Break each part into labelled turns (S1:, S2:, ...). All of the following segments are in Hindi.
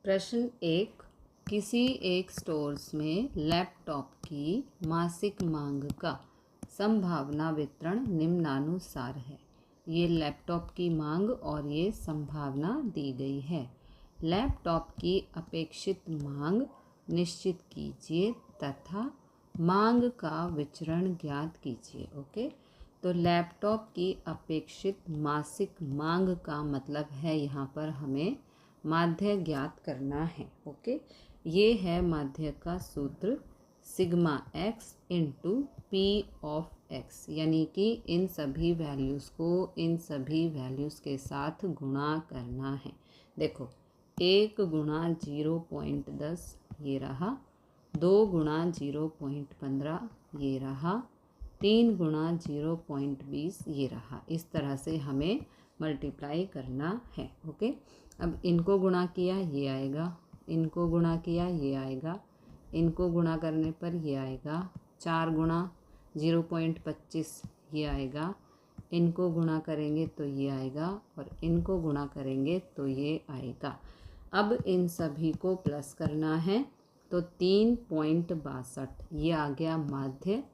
S1: प्रश्न 1। किसी एक स्टोर्स में लैपटॉप की मासिक मांग का संभावना वितरण निम्नानुसार है। ये लैपटॉप की मांग और ये संभावना दी गई है। लैपटॉप की अपेक्षित मांग निश्चित कीजिए तथा मांग का विचरण ज्ञात कीजिए। ओके, तो लैपटॉप की अपेक्षित मासिक मांग का मतलब है यहाँ पर हमें माध्य ज्ञात करना है। ओके, ये है माध्य का सूत्र sigma x into P of x, यानी कि इन सभी वैल्यूज़ को इन सभी वैल्यूज़ के साथ गुणा करना है। देखो, 1 गुणा 0.10 ये रहा, 2 गुणा 0.15 ये रहा, 3 गुणा 0.20 ये रहा। इस तरह से हमें मल्टीप्लाई करना है। ओके, अब इनको गुणा किया ये आएगा, इनको गुणा किया ये आएगा, इनको गुणा करने पर ये आएगा, 4 गुणा 0.25 ये आएगा, इनको गुणा करेंगे तो ये आएगा और इनको गुणा करेंगे तो ये आएगा। अब इन सभी को प्लस करना है तो 3.62 ये आ गया माध्य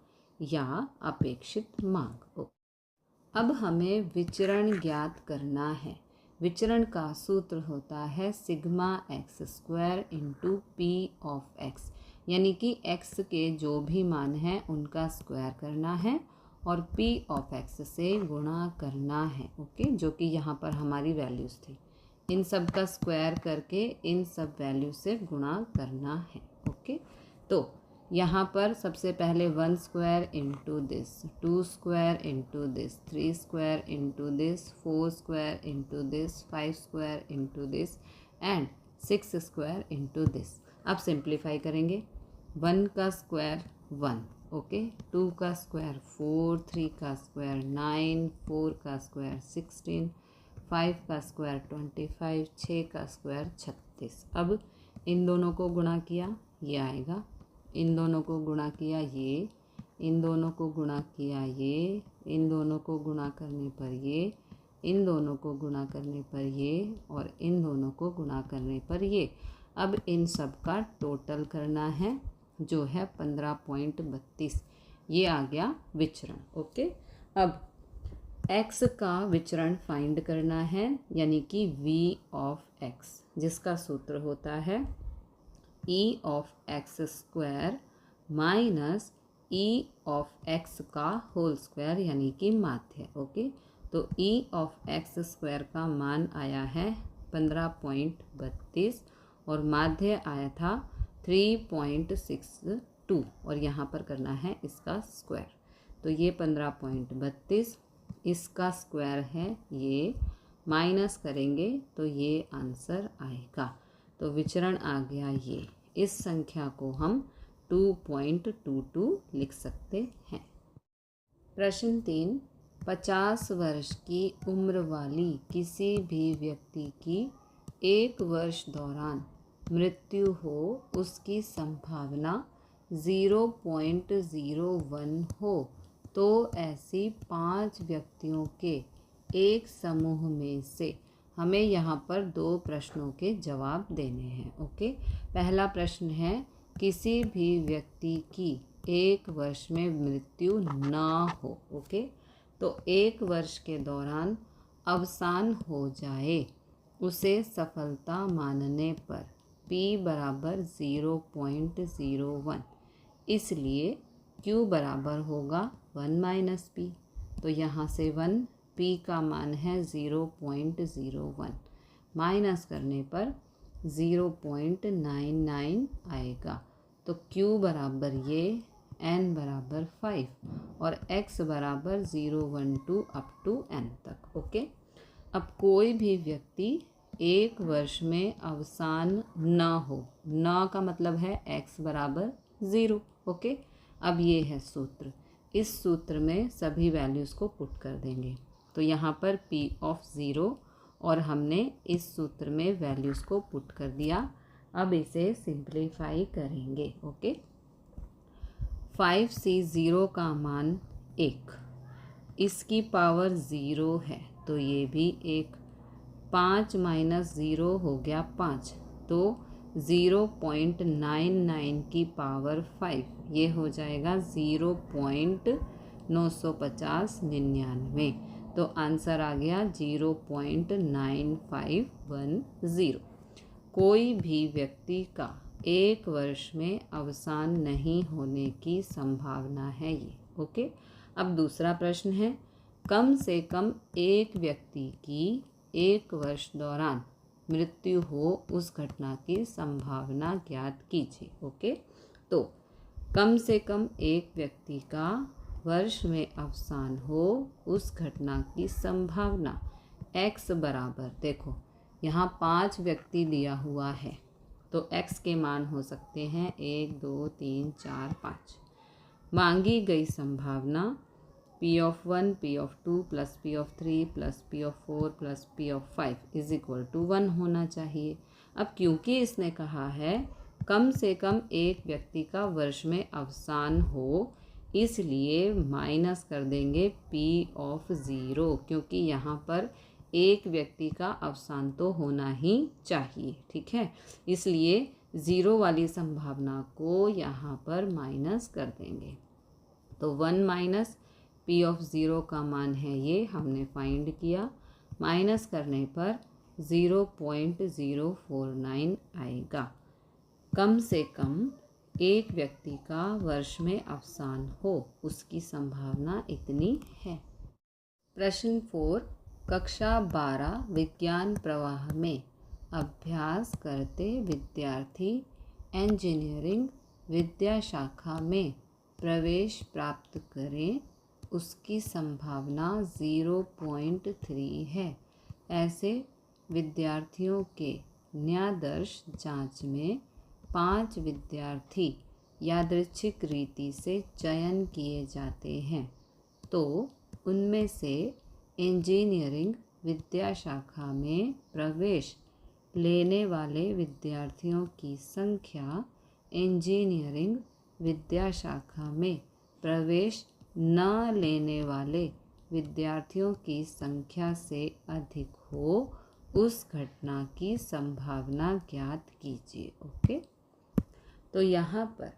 S1: या अपेक्षित मांग। अब हमें विचरण ज्ञात करना है। विचरण का सूत्र होता है sigma x square into P of x, यानी कि एक्स के जो भी मान हैं उनका स्क्वायर करना है और पी ऑफ एक्स से गुणा करना है। ओके, जो कि यहाँ पर हमारी वैल्यूज़ थी, इन सब का स्क्वायर करके इन सब वैल्यू से गुणा करना है। ओके, तो यहाँ पर सबसे पहले 1 square into this, 2 square into this, 3 square into this, 4 square into this, 5 square into this and 6 square into this. अब सिंप्लीफाई करेंगे। 1 का स्क्वायर 1, ओके, 2 का स्क्वायर 4, 3 का स्क्वायर 9, 4 का स्क्वायर 16, 5 का स्क्वायर 25, 6 का स्क्वायर 36। अब इन दोनों को गुणा किया ये आएगा, इन दोनों को गुणा किया ये, इन दोनों को गुणा किया ये, इन दोनों को गुणा करने पर ये, इन दोनों को गुणा करने पर ये और इन दोनों को गुणा करने पर ये। अब इन सब का टोटल करना है जो है 15.32। ये आ गया विचरण। ओके, अब x का विचरण फाइंड करना है, यानी कि v ऑफ x, जिसका सूत्र होता है e of x square minus e of x का होल स्क्वायर, यानी कि माध्य। ओके, तो e ऑफ एक्स स्क्वायर का मान आया है 15.32 और माध्य आया था 3.62 और यहाँ पर करना है इसका स्क्वायर। तो ये 15.32 इसका स्क्वायर है, ये माइनस करेंगे तो ये आंसर आएगा। तो विचरण आ गया ये। इस संख्या को हम 2.22 लिख सकते हैं। प्रश्न 3। 50 वर्ष की उम्र वाली किसी भी व्यक्ति की 1 वर्ष दौरान मृत्यु हो, उसकी संभावना 0.01 हो, तो ऐसी 5 व्यक्तियों के एक समूह में से हमें यहाँ पर 2 प्रश्नों के जवाब देने हैं। ओके, पहला प्रश्न है किसी भी व्यक्ति की 1 वर्ष में मृत्यु ना हो। ओके, तो 1 वर्ष के दौरान अवसान हो जाए, उसे सफलता मानने पर p बराबर 0.01, इसलिए q बराबर होगा 1 माइनस p। तो यहाँ से 1, p का मान है 0.01, माइनस करने पर 0.99 आएगा। तो q बराबर ये, n बराबर 5 और x बराबर 012 अप टू n तक। ओके, अब कोई भी व्यक्ति 1 वर्ष में अवसान न हो, न का मतलब है x बराबर 0। ओके, अब ये है सूत्र, इस सूत्र में सभी वैल्यूज़ को पुट कर देंगे। तो यहाँ पर p ऑफ 0 और हमने इस सूत्र में वैल्यूज़ को पुट कर दिया। अब इसे सिंप्लीफाई करेंगे। ओके, 5 से 0 का मान 1, इसकी पावर 0 है तो ये भी 1, 5 माइनस 0 हो गया 5, तो 0.99 की पावर 5 ये हो जाएगा 0.950 तो आंसर आ गया 0.9510। कोई भी व्यक्ति का 1 वर्ष में अवसान नहीं होने की संभावना है ये। ओके, अब दूसरा प्रश्न है, कम से कम एक व्यक्ति की 1 वर्ष दौरान मृत्यु हो उस घटना की संभावना ज्ञात कीजिए। ओके, तो कम से कम एक व्यक्ति का वर्ष में अवसान हो उस घटना की संभावना x बराबर, देखो यहाँ 5 व्यक्ति दिया हुआ है तो x के मान हो सकते हैं 1 2 3 4 5। मांगी गई संभावना P(1) P(2) plus P(3) plus P(4) plus P(5) is equal to 1 होना चाहिए। अब क्योंकि इसने कहा है कम से कम एक व्यक्ति का वर्ष में अवसान हो, इसलिए माइनस कर देंगे P(0) क्योंकि यहाँ पर एक व्यक्ति का अवसान तो होना ही चाहिए। ठीक है, इसलिए 0 वाली संभावना को यहाँ पर माइनस कर देंगे। तो 1 माइनस P(0) का मान है ये हमने फाइंड किया, माइनस करने पर 0.049 आएगा। कम से कम एक व्यक्ति का वर्ष में अवसान हो उसकी संभावना इतनी है। प्रश्न 4, कक्षा 12 विज्ञान प्रवाह में अभ्यास करते विद्यार्थी इंजीनियरिंग विद्या शाखा में प्रवेश प्राप्त करें, उसकी संभावना 0.3 है। ऐसे विद्यार्थियों के न्यादर्श जांच में 5 विद्यार्थी यादृच्छिक रीति से चयन किए जाते हैं, तो उनमें से इंजीनियरिंग विद्या शाखा में प्रवेश लेने वाले विद्यार्थियों की संख्या इंजीनियरिंग विद्या शाखा में प्रवेश न लेने वाले विद्यार्थियों की संख्या से अधिक हो उस घटना की संभावना ज्ञात कीजिए। ओके, तो यहाँ पर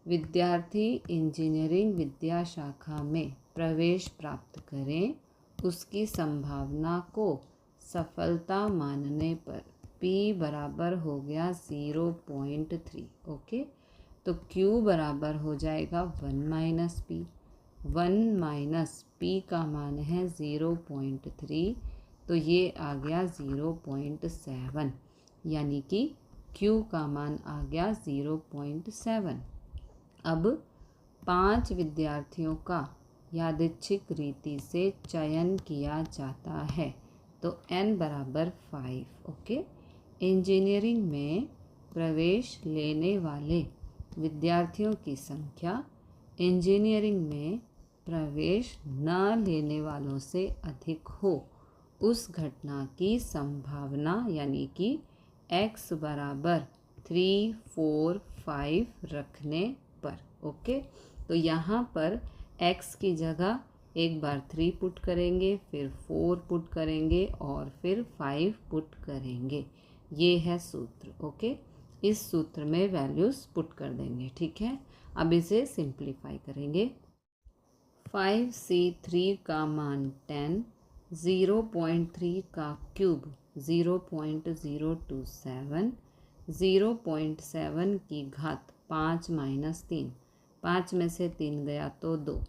S1: विद्यार्थी इंजीनियरिंग विद्या शाखा में प्रवेश प्राप्त करें, उसकी संभावना को सफलता मानने पर P बराबर हो गया 0.3। ओके, तो Q बराबर हो जाएगा 1 माइनस P। 1 माइनस P का मान है 0.3, तो ये आ गया 0.7, यानी कि Q का मान आ गया 0.7। अब 5 विद्यार्थियों का यादृच्छिक रीति से चयन किया जाता है, तो n बराबर 5। ओके, इंजीनियरिंग में प्रवेश लेने वाले विद्यार्थियों की संख्या इंजीनियरिंग में प्रवेश न लेने वालों से अधिक हो उस घटना की संभावना, यानी कि x बराबर 3 4 5 रखने पर। ओके, तो यहाँ पर x की जगह एक बार 3 पुट करेंगे, फिर 4 पुट करेंगे और फिर 5 पुट करेंगे। ये है सूत्र। ओके, इस सूत्र में वैल्यूज़ पुट कर देंगे। ठीक है, अब इसे सिंप्लीफाई करेंगे। 5c3 का मान 10, 0.3 का क्यूब 0.027, 0.7 की घात 5 माइनस 3, 5 में से 3 गया तो 2,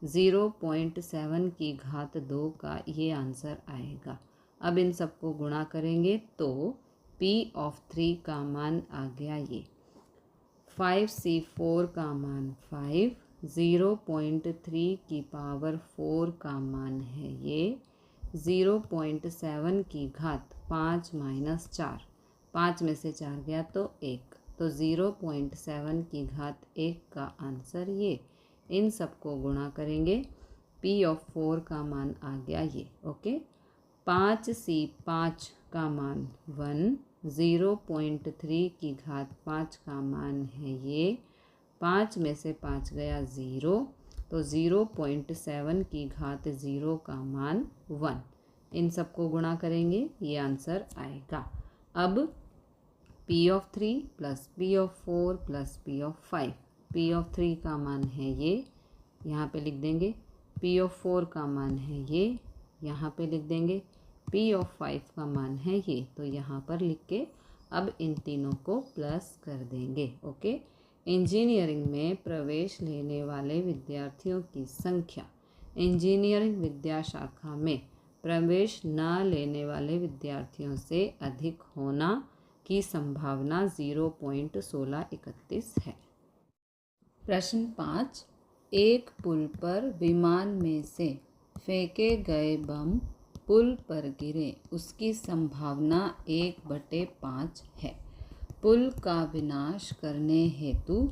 S1: 0.7 की घात 2 का ये आंसर आएगा। अब इन सबको गुणा करेंगे तो P(3) का मान आ गया ये। 5c4 का मान 5, 0.3 की पावर 4 का मान है ये, 0.7 की घात 5 माइनस 4, 5 में से 4 गया तो 1, तो 0.7 की घात 1 का आंसर ये। इन सबको गुणा करेंगे, P(4) का मान आ गया ये। ओके, 5c5 का मान 1, 0.3 की घात 5 का मान है ये, 5 में से 5 गया 0, तो 0.7 की घात 0 का मान 1। इन सबको गुणा करेंगे, ये आंसर आएगा। अब P of 3 plus P of 4 plus P of 5। P of 3 का मान है ये, यहाँ पे लिख देंगे। पी ऑफ 4 का मान है ये, यहाँ पे लिख देंगे। पी ऑफ 5 का मान है ये, तो यहाँ पर लिख के अब इन तीनों को प्लस कर देंगे। ओके। इंजीनियरिंग में प्रवेश लेने वाले विद्यार्थियों की संख्या इंजीनियरिंग विद्या शाखा में प्रवेश न लेने वाले विद्यार्थियों से अधिक होना की संभावना 0.1631 है। प्रश्न 5, एक पुल पर विमान में से फेंके गए बम पुल पर गिरे, उसकी संभावना 1/5 है। पुल का विनाश करने हेतु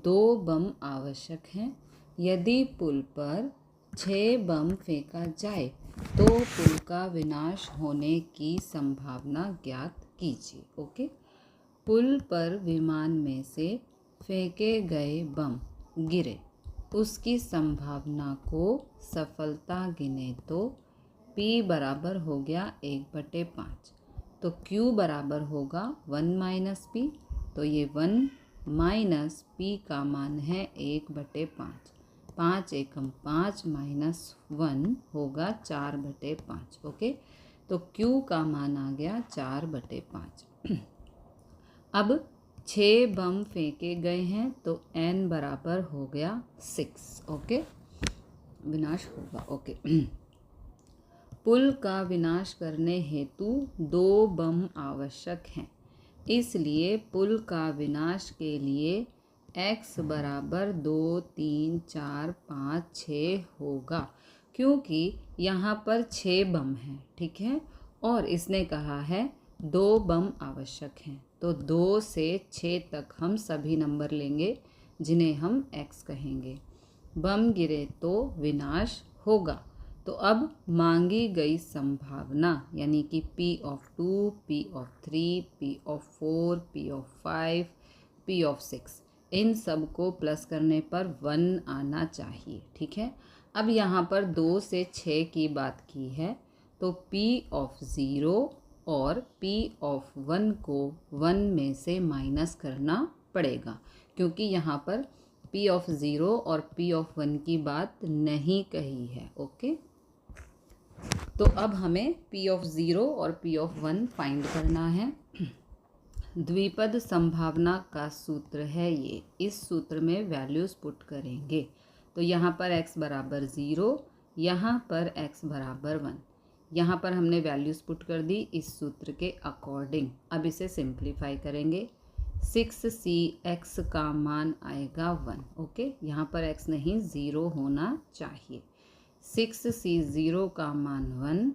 S1: 2 बम आवश्यक हैं। यदि पुल पर 6 बम फेंका जाए तो पुल का विनाश होने की संभावना ज्ञात कीजिए। ओके। पुल पर विमान में से फेंके गए बम गिरे, उसकी संभावना को सफलता गिने तो P बराबर हो गया 1/5, तो Q बराबर होगा 1 माइनस P, तो ये 1 माइनस P का मान है 1/5। 5 एकम 5 माइनस 1 होगा 4/5। ओके, तो Q का मान आ गया 4/5। अब 6 बम फेंके गए हैं तो N बराबर हो गया 6। ओके, विनाश होगा। ओके। पुल का विनाश करने हेतु 2 बम आवश्यक हैं, इसलिए पुल का विनाश के लिए x बराबर 2, 3, 4, 5, 6 होगा, क्योंकि यहाँ पर 6 बम हैं। ठीक है, और इसने कहा है 2 बम आवश्यक हैं, तो 2 से 6 तक हम सभी नंबर लेंगे जिन्हें हम x कहेंगे। बम गिरे तो विनाश होगा, तो अब मांगी गई संभावना यानी कि P of 2, P of 3, P of 4, P of 5, P of 6, इन सब को प्लस करने पर 1 आना चाहिए। ठीक है, अब यहाँ पर 2 से 6 की बात की है, तो P of 0 और P of 1 को 1 में से माइनस करना पड़ेगा, क्योंकि यहाँ पर P of 0 और P of 1 की बात नहीं कही है। ओके, तो अब हमें P of 0 और P of 1 फाइंड करना है। द्विपद संभावना का सूत्र है ये, इस सूत्र में वैल्यूज़ पुट करेंगे। तो यहाँ पर x बराबर 0, यहाँ पर x बराबर 1, यहाँ पर हमने वैल्यूज़ पुट कर दी इस सूत्र के अकॉर्डिंग। अब इसे सिंप्लीफाई करेंगे। 6cx का मान आएगा 1। ओके, यहाँ पर x नहीं 0 होना चाहिए। 6c0 का मान 1,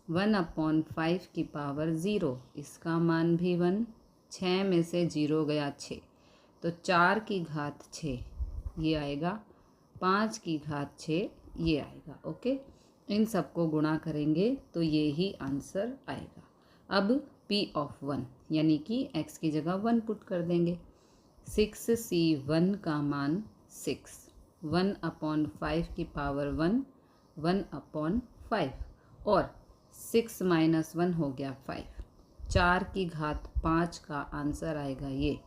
S1: 1/5 की पावर 0, इसका मान भी 1, 6 में से 0 गया 6, तो 4 की घात 6 ये आएगा, 5 की घात 6 ये आएगा। ओके, इन सबको गुणा करेंगे तो ये ही आंसर आएगा। अब P of 1 यानी कि x की जगह 1 पुट कर देंगे। 6c1 का मान 6, 1/5 की पावर 1, 1/5, और 6 माइनस 1 हो गया 5, 4 की घात 5 का आंसर आएगा ये,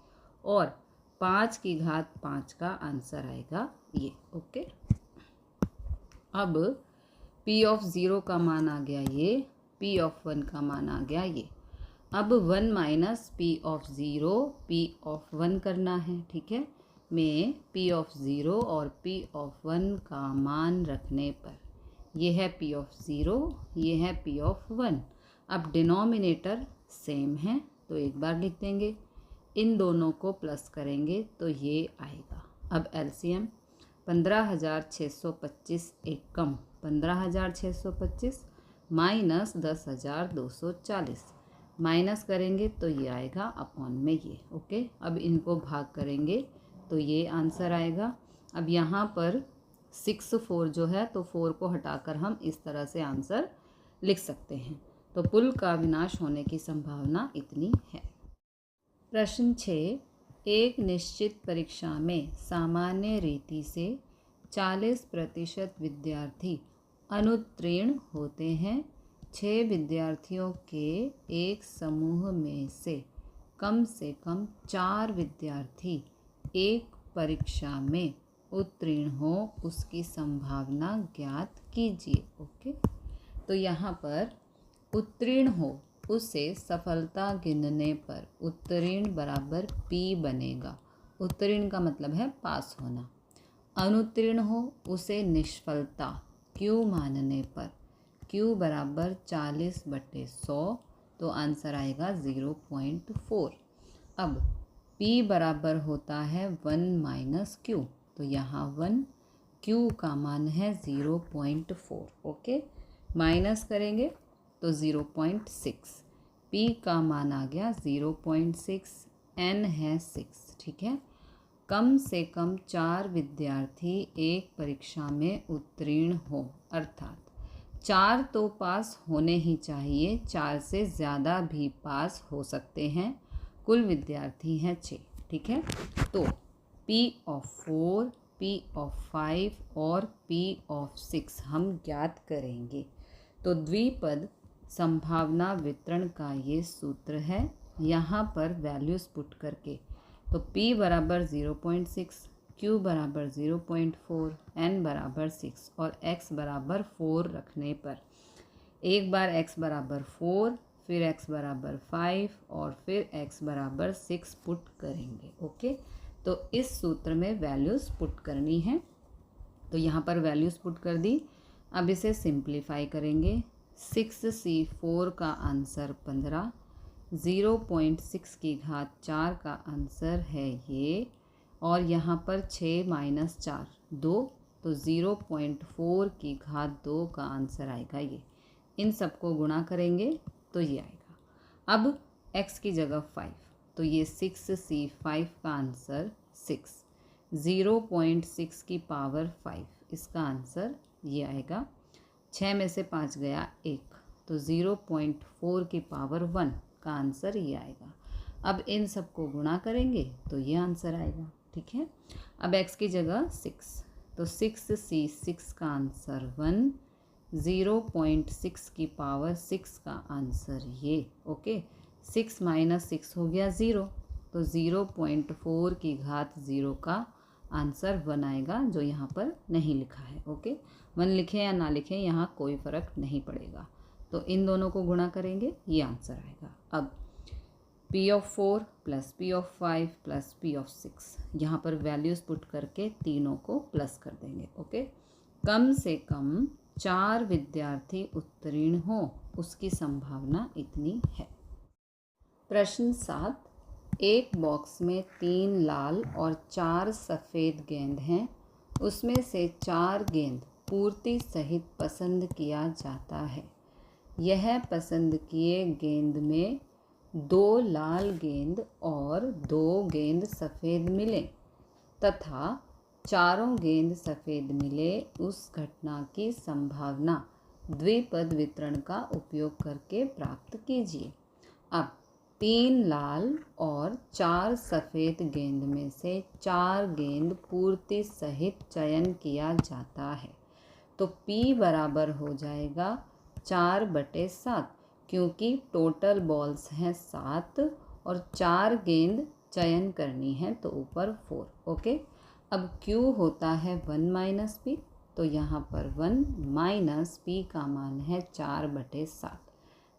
S1: और 5 की घात 5 का आंसर आएगा ये। ओके, अब P of 0 का मान आ गया ये, P of 1 का मान आ गया ये। अब 1 minus P of 0 P of 1 करना है। ठीक है, में P of 0 और P of 1 का मान रखने पर ये है P of 0, ये है P of 1। अब डिनोमिनेटर सेम है तो एक बार लिख देंगे, इन दोनों को प्लस करेंगे तो ये आएगा। अब LCM 15,625 एकम 15,625 माइनस 10,240, माइनस करेंगे तो ये आएगा अपॉन में ये। ओके, अब इनको भाग करेंगे तो ये आंसर आएगा। अब यहाँ पर 6 4 जो है, तो 4 को हटाकर हम इस तरह से आंसर लिख सकते हैं। तो पुल का विनाश होने की संभावना इतनी है। प्रश्न 6, एक निश्चित परीक्षा में सामान्य रीति से 40% विद्यार्थी अनुत्तीर्ण होते हैं। 6 विद्यार्थियों के एक समूह में से कम से कम 4 विद्यार्थी एक परीक्षा में उत्तीर्ण हो उसकी संभावना ज्ञात कीजिए। ओके, तो यहाँ पर उत्तीर्ण हो उसे सफलता गिनने पर उत्तीर्ण बराबर P बनेगा। उत्तीर्ण का मतलब है पास होना। अनुत्तीर्ण हो उसे निष्फलता Q मानने पर Q बराबर 40/100, तो आंसर आएगा 0.4। अब P बराबर होता है 1 - Q, तो यहाँ 1, Q का मान है 0.4। ओके, माइनस करेंगे तो 0.6, P का मान आ गया 0.6, N है 6। ठीक है, कम से कम 4 विद्यार्थी एक परीक्षा में उत्तीर्ण हो, अर्थात 4 तो पास होने ही चाहिए, 4 से ज़्यादा भी पास हो सकते हैं। कुल विद्यार्थी हैं 6। ठीक है, तो P of 4, P of 5 और P of 6 हम ज्ञात करेंगे। तो द्विपद संभावना वितरण का ये सूत्र है। यहाँ पर वैल्यूज़ पुट करके तो P बराबर 0.6, Q बराबर 0.4, N बराबर 6 और X बराबर 4 रखने पर एक बार X बराबर 4, फिर X बराबर 5 और फिर X बराबर 6 पुट करेंगे। ओके, तो इस सूत्र में वैल्यूज़ पुट करनी है। तो यहाँ पर वैल्यूज़ पुट कर दी। अब इसे सिंप्लीफाई करेंगे। 6C4 का आंसर 15, 0.6 की घात 4 का आंसर है ये, और यहाँ पर 6 - 4 2, तो 0.4 की घात 2 का आंसर आएगा ये। इन सबको गुणा करेंगे तो ये आएगा। अब x की जगह 5, तो ये 6C5 का आंसर 6, 0.6 की पावर 5, इसका आंसर ये आएगा। 6 में से 5 गया 1, तो 0.4 की पावर 1 का आंसर ये आएगा। अब इन सबको गुणा करेंगे तो ये आंसर आएगा। ठीक है, अब x की जगह 6, तो 6C6 का आंसर 1, 0.6 की पावर 6 का आंसर ये। ओके, 6 - 6 हो गया 0, तो 0.4 की घात 0 का आंसर 1 आएगा, जो यहाँ पर नहीं लिखा है। ओके, 1 लिखें या ना लिखें यहाँ कोई फ़र्क नहीं पड़ेगा। तो इन दोनों को गुणा करेंगे, ये आंसर आएगा। अब P of 4 + P of 5 + P of 6, यहाँ पर वैल्यूज़ पुट करके तीनों को प्लस कर देंगे। ओके, कम से कम 4 विद्यार्थी उत्तीर्ण हो उसकी संभावना इतनी है। प्रश्न 7, एक बॉक्स में 3 लाल और 4 सफ़ेद गेंद हैं। उसमें से 4 गेंद पूर्ति सहित पसंद किया जाता है। यह पसंद किए गेंद में 2 लाल गेंद और 2 गेंद सफ़ेद मिले तथा चारों गेंद सफ़ेद मिले। उस घटना की संभावना द्विपद वितरण का उपयोग करके प्राप्त कीजिए। अब 3 लाल और 4 सफ़ेद गेंद में से 4 गेंद पूर्ति सहित चयन किया जाता है, तो P बराबर हो जाएगा 4/7, क्योंकि टोटल बॉल्स हैं 7 और 4 गेंद चयन करनी है, तो ऊपर 4। ओके, अब Q होता है 1 - P, तो यहाँ पर 1 - P का मान है 4/7,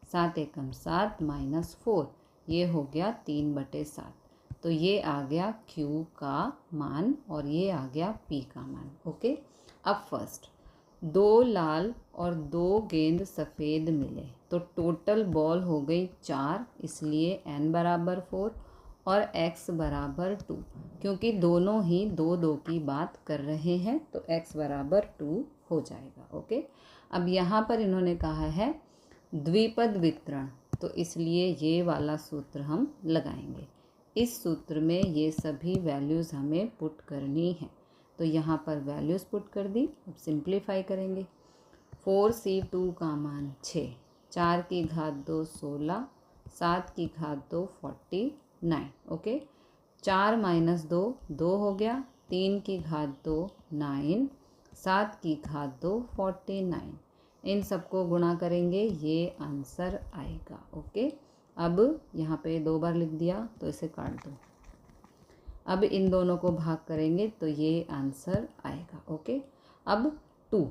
S1: 7 एकम 7 -4, ये हो गया 3/7, तो ये आ गया Q का मान और ये आ गया P का मान। ओके, अब फर्स्ट 2 लाल और 2 गेंद सफ़ेद मिले, तो टोटल बॉल हो गई 4, इसलिए n बराबर 4 और x बराबर 2, क्योंकि दोनों ही 2-2 की बात कर रहे हैं, तो x बराबर 2 हो जाएगा। ओके, अब यहाँ पर इन्होंने कहा है द्विपद वितरण, तो इसलिए ये वाला सूत्र हम लगाएंगे। इस सूत्र में ये सभी वैल्यूज़ हमें पुट करनी है, तो यहाँ पर वैल्यूज़ पुट कर दी। अब सिंप्लीफाई करेंगे। 4C2 का मान 6, 4 की घात 2 16, 7 की घात 2 49। ओके, 4 - 2 2 हो गया, 3 की घात 2 9, 7 की घात 2 49। इन सबको गुणा करेंगे, ये आंसर आएगा। ओके, अब यहाँ पे 2 बार लिख दिया तो इसे काट दो। अब इन दोनों को भाग करेंगे तो ये आंसर आएगा। ओके। अब 2,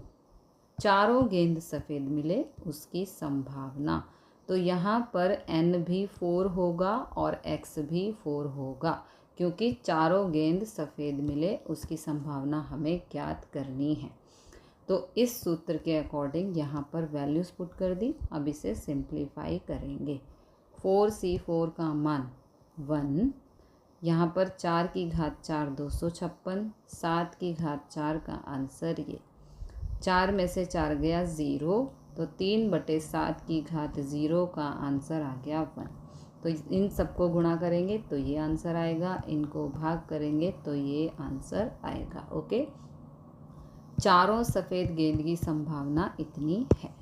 S1: चारों गेंद सफ़ेद मिले उसकी संभावना, तो यहाँ पर n भी 4 होगा और x भी 4 होगा, क्योंकि चारों गेंद सफ़ेद मिले उसकी संभावना हमें ज्ञात करनी है। तो इस सूत्र के अकॉर्डिंग यहाँ पर वैल्यूज़ पुट कर दी। अब इसे सिंप्लीफाई करेंगे। 4C4 का मान 1, यहाँ पर 4 की घात 4 256, 7 की घात 4 का आंसर ये, 4 में से 4 गया 0, तो 3/7 की घात 0 का आंसर आ गया 1। तो इन सबको गुणा करेंगे तो ये आंसर आएगा, इनको भाग करेंगे तो ये आंसर आएगा। ओके। चारों सफ़ेद गेंद की संभावना इतनी है।